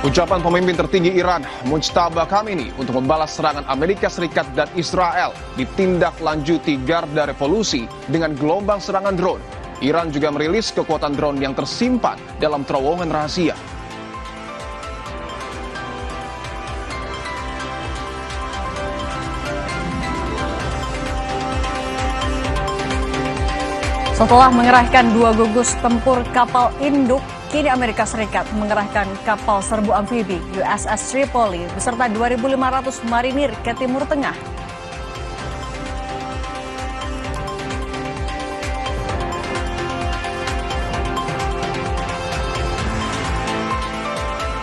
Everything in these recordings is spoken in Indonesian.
Ucapan pemimpin tertinggi Iran, Mujtaba Khamenei, untuk membalas serangan Amerika Serikat dan Israel ditindaklanjuti Garda Revolusi dengan gelombang serangan drone. Iran juga merilis kekuatan drone yang tersimpan dalam terowongan rahasia. Setelah mengerahkan 2 gugus tempur kapal induk, kini Amerika Serikat mengerahkan kapal serbu amfibi USS Tripoli beserta 2.500 marinir ke Timur Tengah.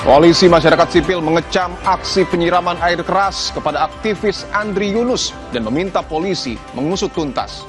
Koalisi masyarakat sipil mengecam aksi penyiraman air keras kepada aktivis Andri Yunus dan meminta polisi mengusut tuntas.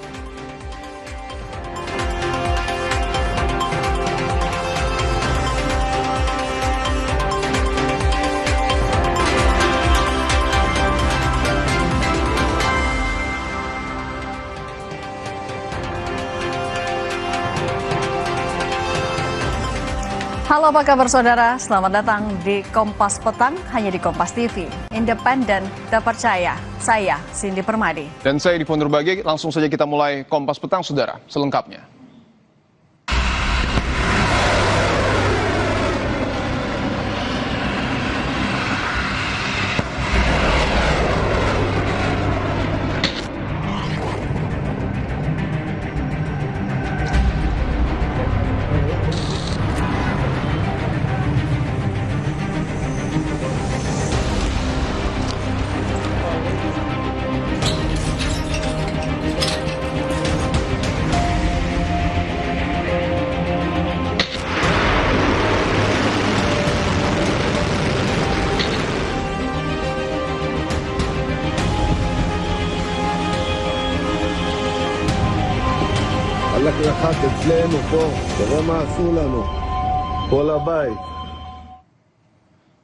Halo, apa kabar saudara? Selamat datang di Kompas Petang, hanya di Kompas TV. Independen, terpercaya. Saya Cindy Permadi. Dan saya Divon Nurbagi. Langsung saja kita mulai Kompas Petang, saudara. Selengkapnya. הלך רחק אצלנו פה, תראה מה עשו לנו, כל הבית.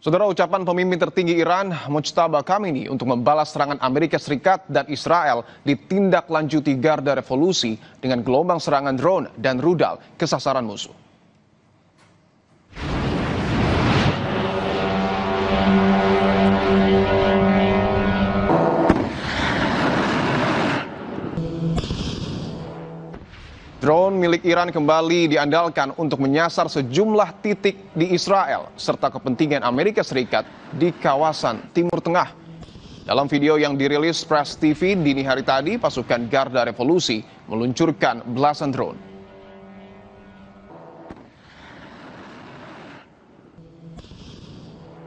Saudara, ucapan pemimpin tertinggi Iran, Mujtaba Khamenei, untuk membalas serangan Amerika Serikat dan Israel ditindaklanjuti Garda Revolusi dengan gelombang serangan drone dan rudal ke sasaran musuh. Drone milik Iran kembali diandalkan untuk menyasar sejumlah titik di Israel serta kepentingan Amerika Serikat di kawasan Timur Tengah. Dalam video yang dirilis Press TV dini hari tadi, pasukan Garda Revolusi meluncurkan belasan drone.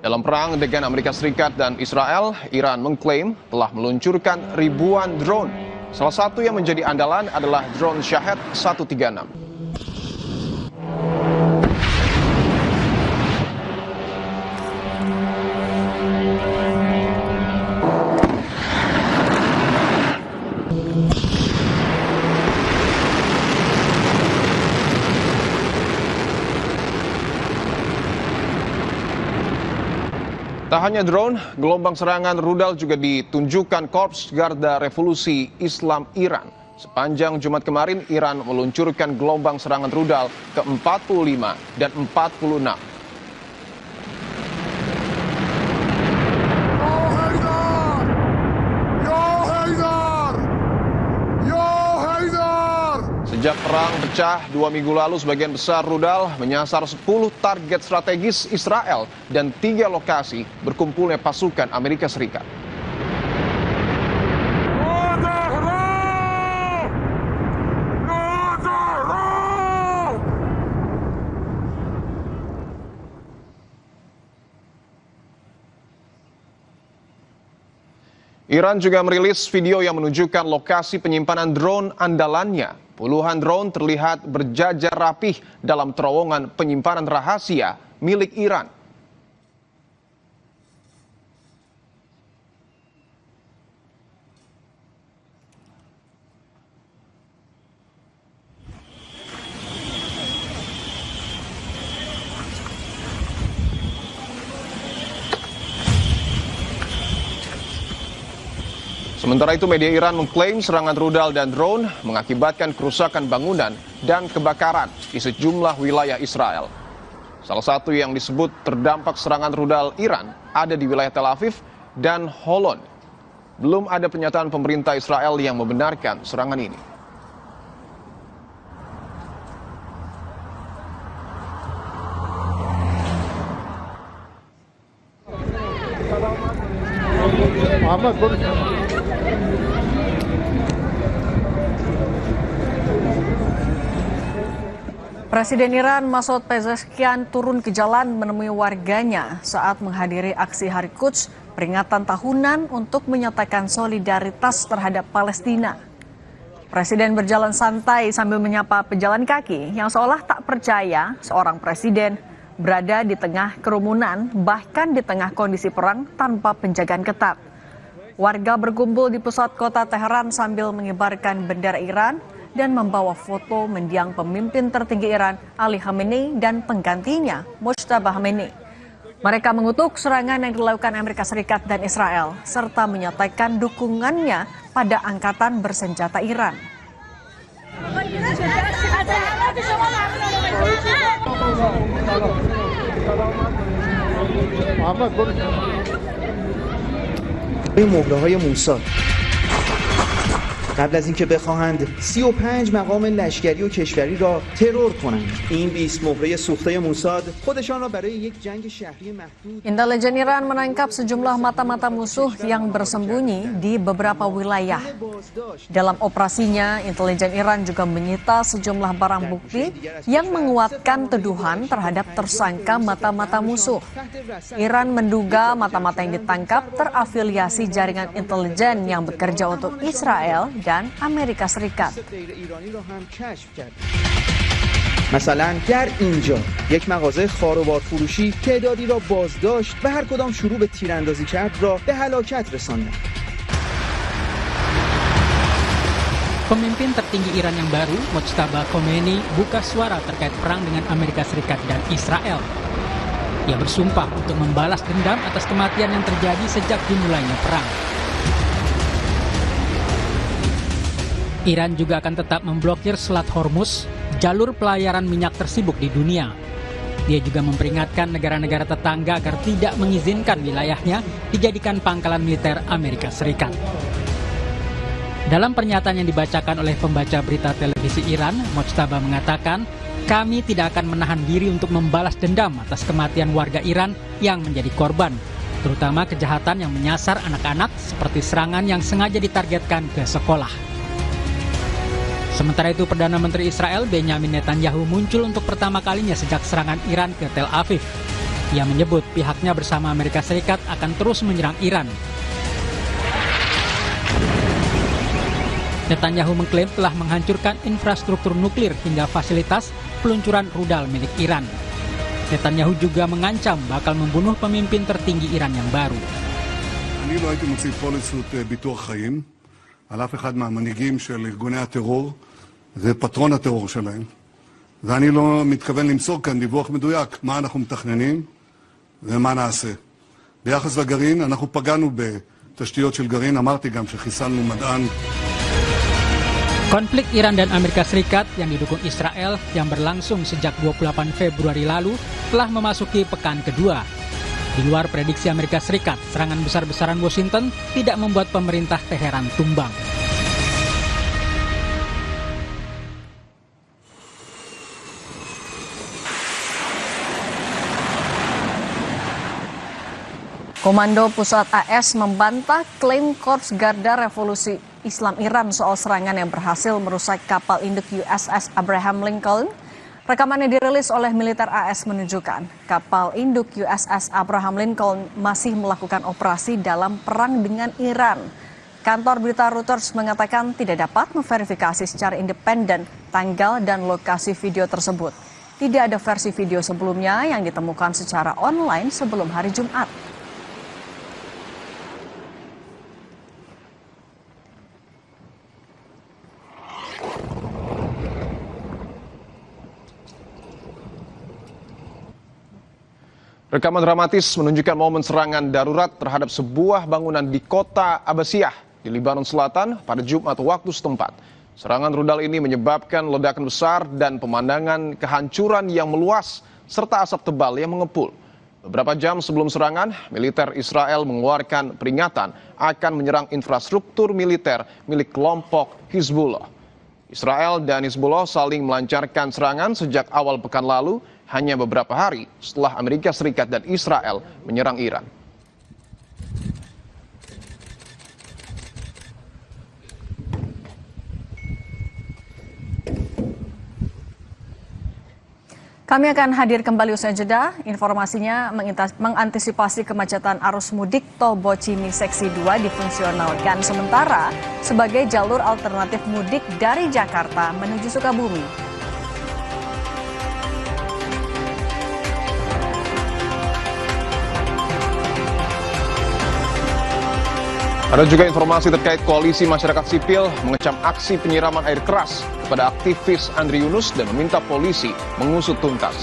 Dalam perang dengan Amerika Serikat dan Israel, Iran mengklaim telah meluncurkan ribuan drone. Salah satu yang menjadi andalan adalah drone Shahed 136. Tak hanya drone, gelombang serangan rudal juga ditunjukkan Korps Garda Revolusi Islam Iran. Sepanjang Jumat kemarin, Iran meluncurkan gelombang serangan rudal ke-45 dan 46. Sejak perang pecah 2 minggu lalu, sebagian besar rudal menyasar 10 target strategis Israel dan 3 lokasi berkumpulnya pasukan Amerika Serikat. Iran juga merilis video yang menunjukkan lokasi penyimpanan drone andalannya. Puluhan drone terlihat berjajar rapih dalam terowongan penyimpanan rahasia milik Iran. Sementara itu, media Iran mengklaim serangan rudal dan drone mengakibatkan kerusakan bangunan dan kebakaran di sejumlah wilayah Israel. Salah satu yang disebut terdampak serangan rudal Iran ada di wilayah Tel Aviv dan Holon. Belum ada pernyataan pemerintah Israel yang membenarkan serangan ini. Presiden Iran Masoud Pezeshkian turun ke jalan menemui warganya saat menghadiri aksi Hari Quds, peringatan tahunan untuk menyatakan solidaritas terhadap Palestina. Presiden berjalan santai sambil menyapa pejalan kaki yang seolah tak percaya seorang presiden berada di tengah kerumunan, bahkan di tengah kondisi perang tanpa penjagaan ketat. Warga berkumpul di pusat kota Teheran sambil mengibarkan bendera Iran dan membawa foto mendiang pemimpin tertinggi Iran Ali Khamenei dan penggantinya Mojtaba Khamenei. Mereka mengutuk serangan yang dilakukan Amerika Serikat dan Israel serta menyatakan dukungannya pada angkatan bersenjata Iran. مهره‌های موساد قبل از اینکه بخواهند 35 مقام لشکری و کشوری را ترور کنند این 20 مهره سوخته موساد خودشان را برای یک جنگ شهری محدود. Intelijen Iran menangkap sejumlah mata-mata musuh yang bersembunyi di beberapa wilayah. Dalam operasinya, intelijen Iran juga menyita sejumlah barang bukti yang menguatkan tuduhan terhadap tersangka mata-mata musuh. Iran menduga mata-mata yang ditangkap terafiliasi jaringan intelijen yang bekerja untuk Israel dan Amerika Serikat. مثلا در اینجا یک مغازه خاروبار فروشی تعدادی را بازداشت و هر کدام شروع به تیراندازی کرد را به هلاکت رساندند. Pemimpin tertinggi Iran yang baru, Mojtaba Khomeini, buka suara terkait perang dengan Amerika Serikat dan Israel. Ia bersumpah untuk membalas dendam atas kematian yang terjadi sejak dimulainya perang. Iran juga akan tetap memblokir Selat Hormuz, jalur pelayaran minyak tersibuk di dunia. Dia juga memperingatkan negara-negara tetangga agar tidak mengizinkan wilayahnya dijadikan pangkalan militer Amerika Serikat. Dalam pernyataan yang dibacakan oleh pembaca berita televisi Iran, Mojtaba mengatakan, "Kami tidak akan menahan diri untuk membalas dendam atas kematian warga Iran yang menjadi korban, terutama kejahatan yang menyasar anak-anak seperti serangan yang sengaja ditargetkan ke sekolah." Sementara itu, Perdana Menteri Israel Benjamin Netanyahu muncul untuk pertama kalinya sejak serangan Iran ke Tel Aviv. Ia menyebut pihaknya bersama Amerika Serikat akan terus menyerang Iran. Netanyahu mengklaim telah menghancurkan infrastruktur nuklir hingga fasilitas peluncuran rudal milik Iran. Netanyahu juga mengancam bakal membunuh pemimpin tertinggi Iran yang baru. אני לא הייתי מוציא פוליסות ביטוח חיים על אף אחד מהמנהיגים של ארגוני הטרור ופטרון הטרור שלהם. ואני לא מתכוון למסור כאן דיווח מדויק מה אנחנו מתכננים ומה נעשה. ביחס לגרעין, אנחנו פגענו בתשתיות של גרעין, אמרתי גם שחיסלנו מדען. Konflik Iran dan Amerika Serikat yang didukung Israel yang berlangsung sejak 28 Februari lalu telah memasuki pekan kedua. Di luar prediksi Amerika Serikat, serangan besar-besaran Washington tidak membuat pemerintah Teheran tumbang. Komando Pusat AS membantah klaim Korps Garda Revolusi Islam Iran soal serangan yang berhasil merusak kapal induk USS Abraham Lincoln. Rekaman yang dirilis oleh militer AS menunjukkan kapal induk USS Abraham Lincoln masih melakukan operasi dalam perang dengan Iran. Kantor berita Reuters mengatakan tidak dapat memverifikasi secara independen tanggal dan lokasi video tersebut. Tidak ada versi video sebelumnya yang ditemukan secara online sebelum hari Jumat. Rekaman dramatis menunjukkan momen serangan darurat terhadap sebuah bangunan di kota Abbasiyah di Lebanon Selatan pada Jumat waktu setempat. Serangan rudal ini menyebabkan ledakan besar dan pemandangan kehancuran yang meluas serta asap tebal yang mengepul. Beberapa jam sebelum serangan, militer Israel mengeluarkan peringatan akan menyerang infrastruktur militer milik kelompok Hizbullah. Israel dan Hizbullah saling melancarkan serangan sejak awal pekan lalu, hanya beberapa hari setelah Amerika Serikat dan Israel menyerang Iran. Kami akan hadir kembali usai jeda. Informasinya mengantisipasi kemacetan arus mudik tol Bocimi Seksi 2 difungsionalkan sementara sebagai jalur alternatif mudik dari Jakarta menuju Sukabumi. Ada juga informasi terkait koalisi masyarakat sipil mengecam aksi penyiraman air keras kepada aktivis Andri Yunus dan meminta polisi mengusut tuntas.